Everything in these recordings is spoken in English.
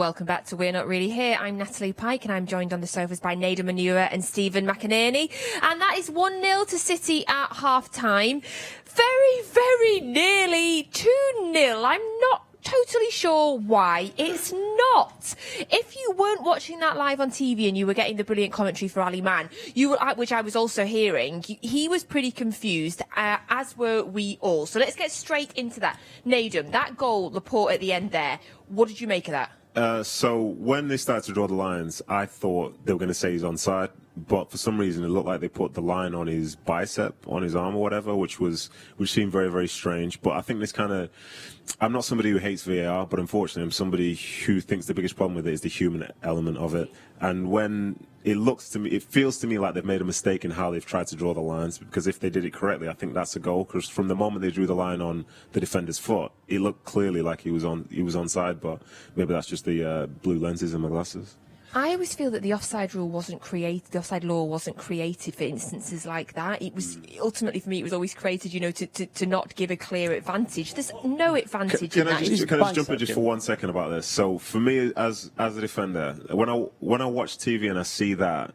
Welcome back to We're Not Really Here. I'm Natalie Pike and I'm joined on the sofas by Nader Manua and Stephen McInerney. And that is 1-0 to City at half-time. Very, very nearly 2-0. I'm not totally sure why. It's not. If you weren't watching that live on TV and you were getting the brilliant commentary for Ali Man, which I was also hearing, he was pretty confused, as were we all. So let's get straight into that. Nader, that goal, Laporte at the end there, what did you make of that? So when they started to draw the lines, I thought they were going to say he's onside, but for some reason it looked like they put the line on his bicep, on his arm or whatever, which seemed very, very strange. But I think this I'm not somebody who hates VAR, but unfortunately I'm somebody who thinks the biggest problem with it is the human element of it. And when it feels to me like they've made a mistake in how they've tried to draw the lines, because if they did it correctly, I think that's a goal. Because from the moment they drew the line on the defender's foot, it looked clearly like he was onside, but maybe that's just the blue lenses in my glasses. I always feel that the offside law wasn't created for instances like that. It was ultimately, for me, it was always created, to not give a clear advantage. There's no advantage in that. Can I just jump in just for 1 second about this? So for me, as a defender, when I watch TV and I see that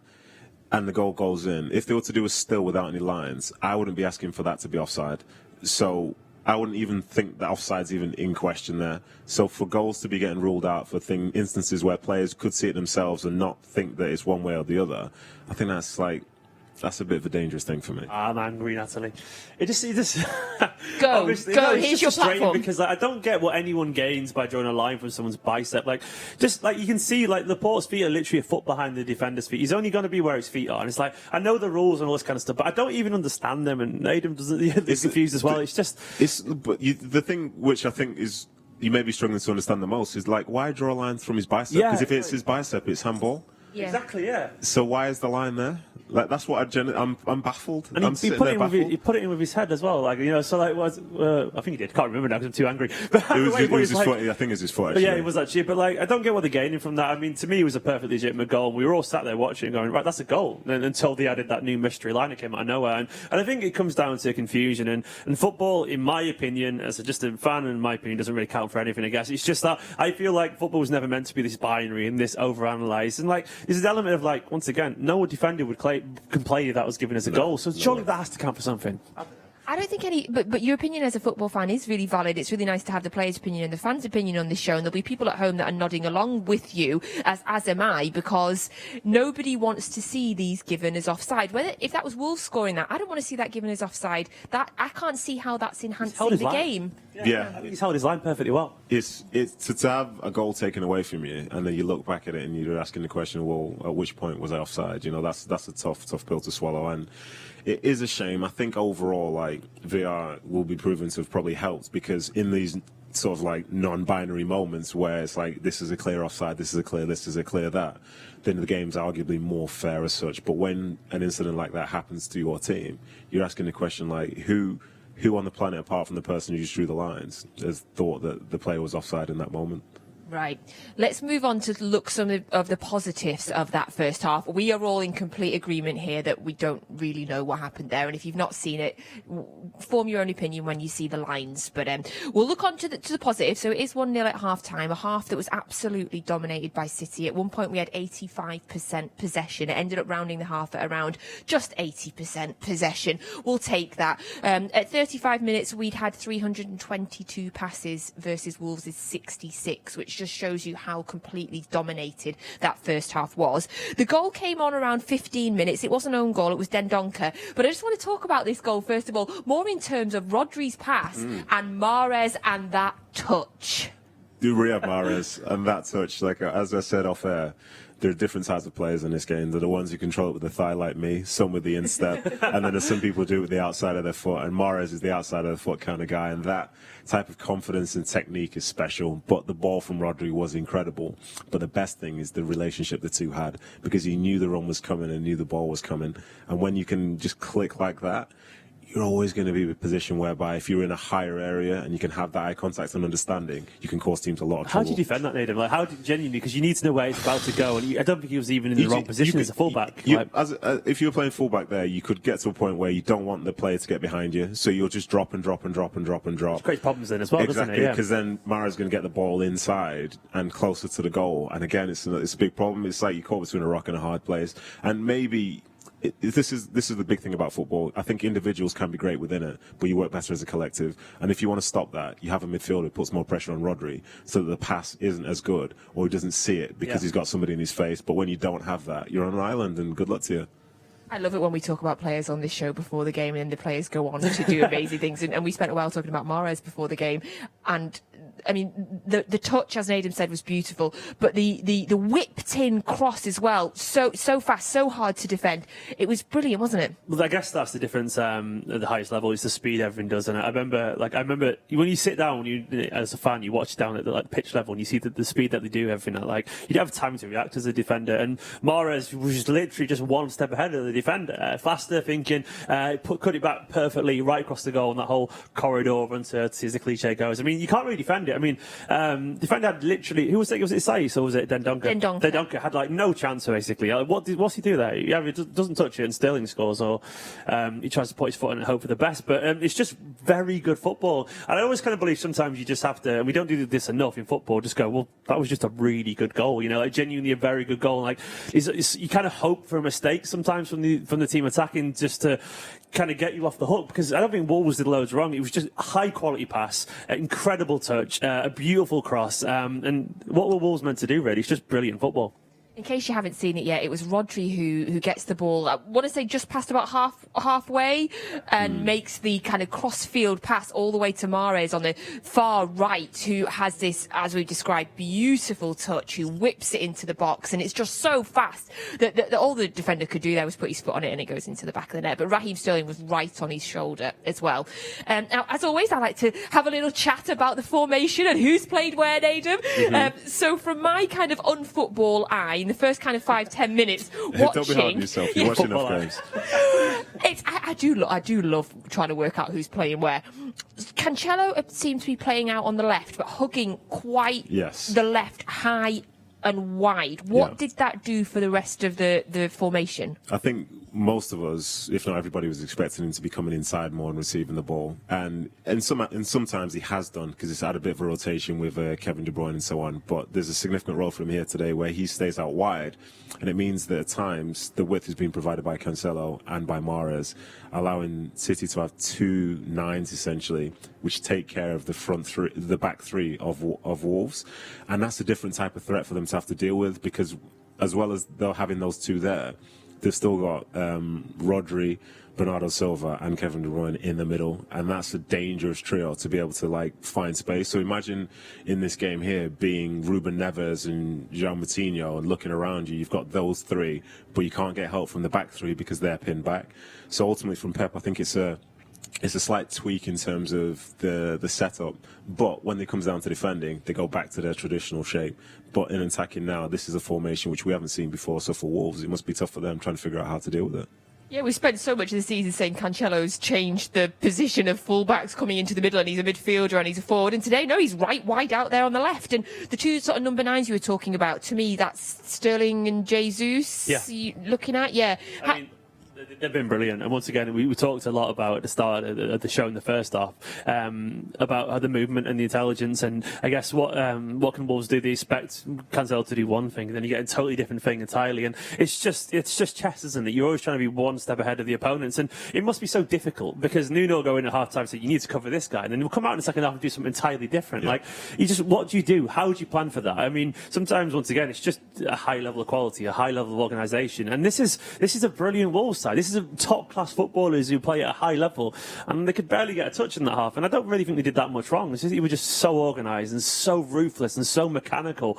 and the goal goes in, if they were to do a still without any lines, I wouldn't be asking for that to be offside. So I wouldn't even think that offside's even in question there. So for goals to be getting ruled out for instances where players could see it themselves and not think that it's one way or the other, I think that's a bit of a dangerous thing for me. I'm angry, Natalie. It just go. Here's your platform. Because I don't get what anyone gains by drawing a line from someone's bicep. You can see, Laporte's feet are literally a foot behind the defender's feet. He's only going to be where his feet are. And it's I know the rules and all this kind of stuff, but I don't even understand them. And Adam doesn't. It's confused as well. The thing which I think is you may be struggling to understand the most is why draw a line from his bicep? Because if it's his bicep, it's handball. Yeah. Exactly, yeah. So why is the line there? That's what I'm baffled. And he put it in with his head as well. I think he did. Can't remember now because I'm too angry. But it was his foot. I think it was his foot. Actually. Yeah, it was actually. But I don't get what they're gaining from that. I mean, to me, it was a perfectly legitimate goal. We were all sat there watching, going, right, that's a goal. And until they added that new mystery line that came out of nowhere, and I think it comes down to confusion. And football, in my opinion, as just a fan, in my opinion, doesn't really count for anything. I guess it's just that I feel like football was never meant to be this binary and this overanalyzed. And there's an element of once again, no defender would complain if that was given as a goal. So surely that has to count for something. I don't think but your opinion as a football fan is really valid. It's really nice to have the players' opinion and the fans' opinion on this show, and there'll be people at home that are nodding along with you, as am I, because nobody wants to see these given as offside. If that was Wolves scoring that, I don't want to see that given as offside. That I can't see how that's enhancing the game. Yeah. I think he's held his line perfectly well. It's to have a goal taken away from you, and then you look back at it and you're asking the question, well, at which point was I offside? That's a tough pill to swallow, and it is a shame. I think overall, VR will be proven to have probably helped, because in these sort of non-binary moments where it's this is a clear offside, this is a clear this is a clear that, then the game's arguably more fair as such. But when an incident like that happens to your team, you're asking the question who on the planet, apart from the person who just drew the lines, has thought that the player was offside in that moment? Right. Let's move on to look some of the positives of that first half. We are all in complete agreement here that we don't really know what happened there. And if you've not seen it, form your own opinion when you see the lines. But we'll look on to the positives. So it is 1-0 at half-time, a half that was absolutely dominated by City. At one point, we had 85% possession. It ended up rounding the half at around just 80% possession. We'll take that. At 35 minutes, we'd had 322 passes versus Wolves' 66, which just shows you how completely dominated that first half was. The goal came on around 15 minutes. It wasn't an own goal, it was Dendocker. But I just want to talk about this goal, first of all, more in terms of Rodri's pass and Mahrez and that touch. Riyad Mahrez and that touch, as I said off air, there are different types of players in this game. There are the ones who control it with the thigh like me, some with the instep, and then there's some people who do it with the outside of their foot, and Mahrez is the outside of the foot kind of guy, and that type of confidence and technique is special. But the ball from Rodrigo was incredible. But the best thing is the relationship the two had, because he knew the run was coming and knew the ball was coming. And when you can just click like that, you're always going to be in a position whereby if you're in a higher area and you can have that eye contact and understanding, you can cause teams a lot of trouble. How do you defend that, Nathan? Like, how did genuinely? Because you need to know where it's about to go, and I don't think he was even in the wrong position as a fullback. If you were playing fullback there, you could get to a point where you don't want the player to get behind you, so you'll just drop and drop and drop and drop and drop. It creates problems then as well, doesn't it? Exactly, because then Mahrez is going to get the ball inside and closer to the goal, and again, it's a big problem. It's like you're caught between a rock and a hard place, and maybe. This is the big thing about football. I think individuals can be great within it, but you work better as a collective. And if you want to stop that, you have a midfielder who puts more pressure on Rodri so that the pass isn't as good, or he doesn't see it because he's got somebody in his face. But when you don't have that, you're on an island, and good luck to you. I love it when we talk about players on this show before the game and the players go on to do amazing things. And we spent a while talking about Mahrez before the game. And I mean, the touch, as Nadim said, was beautiful, but the whipped in cross as well, so fast, so hard to defend. It was brilliant, wasn't it? Well, I guess that's the difference at the highest level is the speed everything does. And I remember when you sit down, as a fan, you watch down at the pitch level and you see the speed that they do everything at. Like, you don't have time to react as a defender. And Mahrez was literally just one step ahead of the defender, faster thinking, cut it back perfectly right across the goal, and that whole corridor onto, as the cliche goes. I mean, you can't really defend it. I mean, defender had literally, who was it? Was it Saiss or was it Dendocker? Dendocker had no chance basically. What's he do there? He doesn't touch it and Sterling scores, or he tries to put his foot in and hope for the best. But it's just very good football. And I always kind of believe sometimes you just have to, and we don't do this enough in football, just go, well, that was just a really good goal, genuinely a very good goal. Like, you kind of hope for a mistake sometimes from the team attacking just to kind of get you off the hook, because I don't think Wolves did loads wrong. It was just a high quality pass, incredible touch, a beautiful cross, and what were Wolves meant to do really? It's just brilliant football. In case you haven't seen it yet, it was Rodri who gets the ball, I want to say just past about halfway, and makes the kind of cross-field pass all the way to Mahrez on the far right, who has this, as we described, beautiful touch, who whips it into the box, and it's just so fast that all the defender could do there was put his foot on it and it goes into the back of the net. But Raheem Sterling was right on his shoulder as well. Now, as always, I like to have a little chat about the formation and who's played where, Nadim. So from my kind of unfootball eye, in the first kind of 5-10 minutes watching. Don't be hard on yourself. You're watching enough games. I do love trying to work out who's playing where. Cancelo seems to be playing out on the left, but hugging quite the left high and wide. What did that do for the rest of the formation? I think most of us, if not everybody, was expecting him to be coming inside more and receiving the ball, and sometimes he has done, because it's had a bit of a rotation with Kevin De Bruyne and so on. But there's a significant role for him here today where he stays out wide, and it means that at times the width is being provided by Cancelo and by Mahrez, allowing City to have 2 9s essentially, which take care of the back three of Wolves, and that's a different type of threat for them to have to deal with, because as well as they're having those two there, they've still got Rodri, Bernardo Silva and Kevin De Bruyne in the middle, and that's a dangerous trio to be able to find space. So imagine in this game here being Ruben Neves and João Moutinho, and looking around you've got those three, but you can't get help from the back three because they're pinned back. So ultimately from Pep, I think it's a slight tweak in terms of the setup, but when it comes down to defending, they go back to their traditional shape. But in attacking now, this is a formation which we haven't seen before, so for Wolves, it must be tough for them trying to figure out how to deal with it. Yeah, we spent so much of the season saying Cancelo's changed the position of fullbacks coming into the middle, and he's a midfielder and he's a forward. And today, no, he's right wide out there on the left. And the two sort of number 9s you were talking about, to me, that's Sterling and Jesus. Looking at, I mean, they've been brilliant, and once again, we talked a lot about at the start of the show in the first half about the movement and the intelligence, and I guess what can Wolves do? They expect Cancelo to do one thing, and then you get a totally different thing entirely, and it's just chess, isn't it? You're always trying to be one step ahead of the opponents, and it must be so difficult because Nuno will go in at half time and say you need to cover this guy, and then he'll come out in the second half and do something entirely different. Like, what do you do? How do you plan for that? I mean, sometimes once again, it's just a high level of quality, a high level of organisation, and this is a brilliant Wolves side. This is a top-class footballers who play at a high level, and they could barely get a touch in that half, and I don't really think they did that much wrong. It's just, they were just so organised and so ruthless and so mechanical,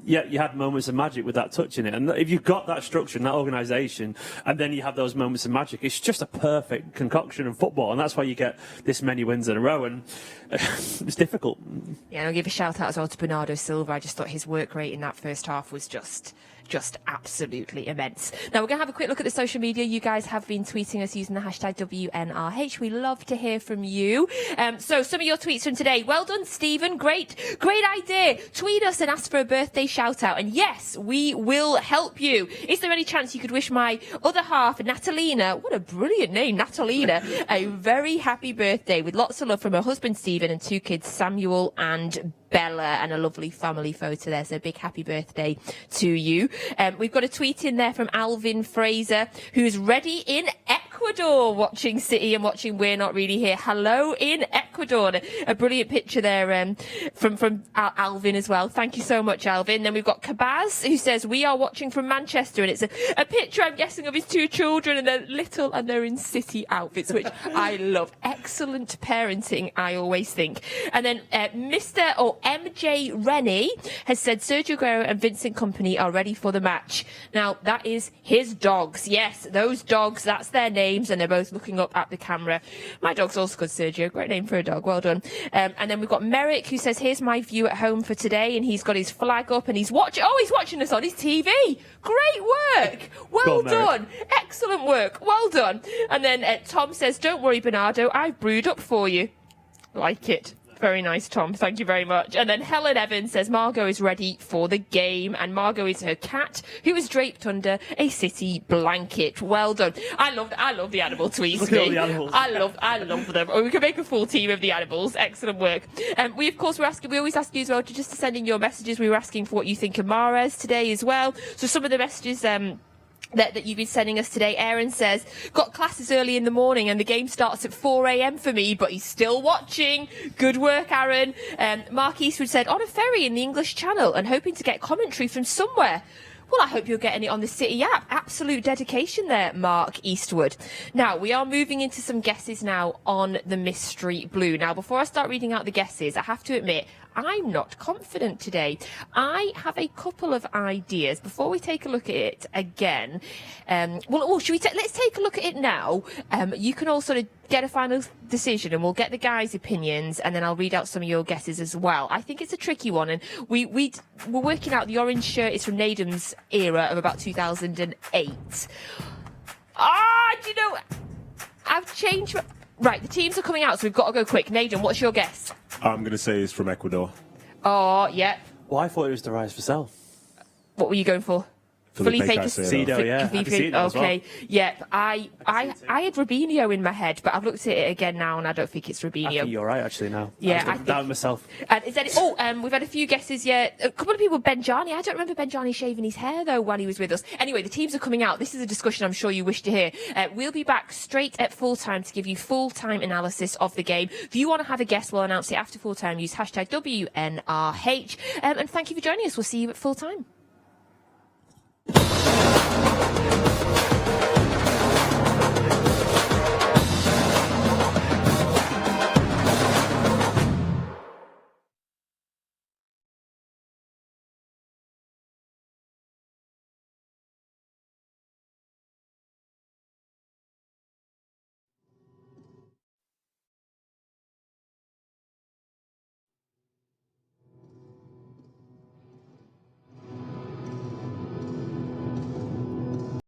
yet you had moments of magic with that touch in it. And if you've got that structure and that organisation, and then you have those moments of magic, it's just a perfect concoction of football, and that's why you get this many wins in a row, and it's difficult. Yeah, and I'll give a shout out as well to Bernardo Silva. I just thought his work rate in that first half was just just absolutely immense. Now, we're going to have a quick look at the social media. You guys have been tweeting us using the hashtag WNRH. We love to hear from you. So some of your tweets from today. Well done, Stephen. Great idea. Tweet us and ask for a birthday shout out. And yes, we will help you. Is there any chance you could wish my other half, Natalina, what a brilliant name, Natalina, a very happy birthday with lots of love from her husband, Stephen, and 2 kids, Samuel and Bella, and a lovely family photo there. So a big happy birthday to you. We've got a tweet in there from Alvin Fraser, who's ready in Ecuador watching City and watching We're Not Really Here. Hello in Ecuador. A brilliant picture there from Alvin as well. Thank you so much, Alvin. Then we've got Kabaz, who says, we are watching from Manchester, and it's a picture, I'm guessing, of his 2 children, and they're little and they're in City outfits, which I love. Excellent parenting, I always think. And then MJ Rennie has said Sergio Aguero and Vincent Kompany are ready for the match. Now, that is his dogs. Yes, those dogs, that's their names, and they're both looking up at the camera. My dog's also called Sergio. Great name for a dog. Well done. And then we've got Merrick, who says, here's my view at home for today, and he's got his flag up, and he's watching us on his TV. Great work. Well done. Excellent work. Well done. And then Tom says, don't worry, Bernardo, I've brewed up for you. Like it. Very nice, Tom. Thank you very much. And then Helen Evans says Margot is ready for the game, and Margot is her cat, who is draped under a City blanket. Well done. I love the animal tweets. Look at all the animals. I love them. We can make a full team of the animals. Excellent work. We of course we always ask you as well to send in your messages. We were asking for what you think of Mahrez today as well. So some of the messages that you've been sending us today. Aaron says, got classes early in the morning and the game starts at 4 a.m. for me, but he's still watching. Good work, Aaron. Mark Eastwood said, on a ferry in the English Channel and hoping to get commentary from somewhere. Well, I hope you're getting it on the City app. Absolute dedication there, Mark Eastwood. Now, we are moving into some guesses now on the Mystery Blue. Now, before I start reading out the guesses, I have to admit, I'm not confident today. I have a couple of ideas. Before we take a look at it again, let's take a look at it now. You can all sort of get a final decision, and we'll get the guys' opinions, and then I'll read out some of your guesses as well. I think it's a tricky one, and we're working out the orange shirt is from Nadam's era of about 2008. Do you know, I've changed. Right, the teams are coming out, so we've got to go quick. Nadam, what's your guess? I'm going to say it's from Ecuador. Oh, yeah. Well, I thought it was the Rise for Sale. What were you going for? Felipe Caicedo, yeah. I can see it now as well. Okay, yeah. I had Robinho in my head, but I've looked at it again now, and I don't think it's Robinho. I think you're right, actually, now. Yeah, I down myself. We've had a few guesses, yeah. A couple of people, Benjani. I don't remember Benjani shaving his hair, though, when he was with us. Anyway, the teams are coming out. This is a discussion I'm sure you wish to hear. We'll be back straight at full time to give you full-time analysis of the game. If you want to have a guess, we'll announce it after full time. Use hashtag WNRH. And thank you for joining us. We'll see you at full time.